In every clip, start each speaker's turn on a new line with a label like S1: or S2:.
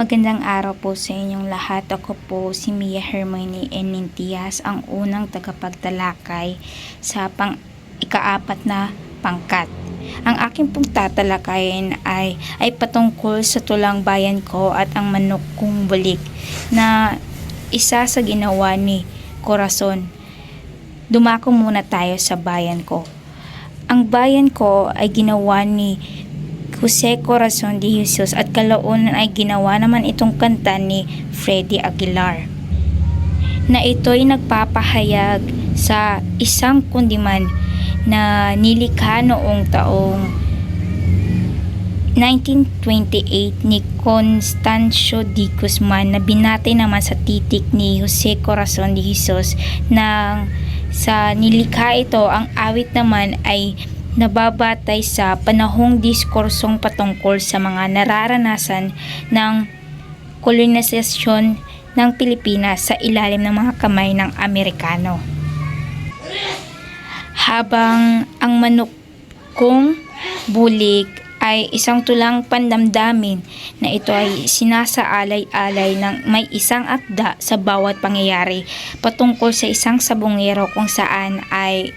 S1: Magandang araw po sa inyong lahat. Ako po si Mia Hermione Enintias, ang unang tagapagtalakay sa ikaapat na pangkat. Ang aking pong tatalakayin ay patungkol sa tulang bayan ko at ang manok kong bulik na isa sa ginawa ni Corazon. Dumako muna tayo sa bayan ko. Ang bayan ko ay ginawa ni Jose Corazon de Jesus at kalaunan ay ginawa naman itong kanta ni Freddie Aguilar na ito'y nagpapahayag sa isang kundiman na nilikha noong taong 1928 ni Constancio de Guzman na binatay naman sa titik ni Jose Corazon de Jesus. Sa nilikha ito, ang awit naman ay nababatay sa panahong diskursong patungkol sa mga nararanasan ng kolonisasyon ng Pilipinas sa ilalim ng mga kamay ng Amerikano. Habang ang manok kong bulik ay isang tulang pandamdamin na ito ay sinasaalay-alay ng may isang akda sa bawat pangyayari patungkol sa isang sabungero kung saan ay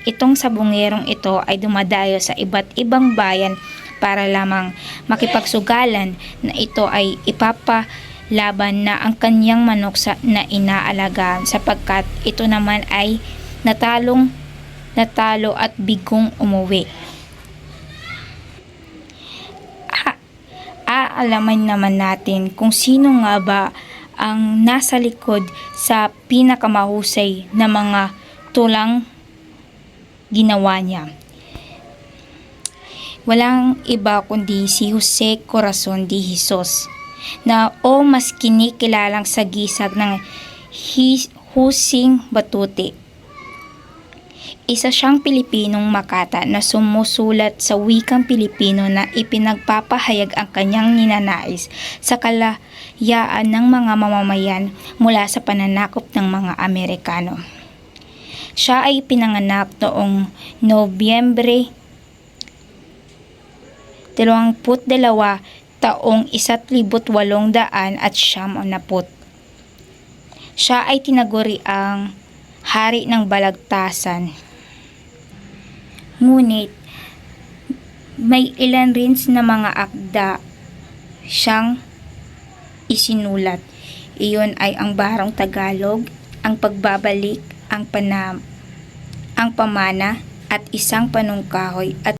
S1: itong sabungerong ito ay dumadayo sa iba't ibang bayan para lamang makipagsugalan na ito ay ipapalaban na ang kanyang manok na inaalagaan sapagkat ito naman ay natalo at bigong umuwi. Aalaman naman natin kung sino nga ba ang nasa likod sa pinakamahusay na mga tulang ginawa niya. Walang iba kundi si Jose Corazon de Jesus na mas kinikilalang sa gisag ng Husing Batuti. Isa siyang Pilipinong Makata na sumusulat sa wikang Pilipino na ipinagpapahayag ang kanyang ninanais sa kalayaan ng mga mamamayan mula sa pananakop ng mga Amerikano. Siya ay pinanganak noong Nobyembre 22 taong 1890. Siya ay tinaguri ang hari ng Balagtasan. Ngunit may ilan rin na mga akda siyang isinulat. Iyon ay ang Barong Tagalog, ang Pagbabalik, ang Pamana at Isang Panungkahoy at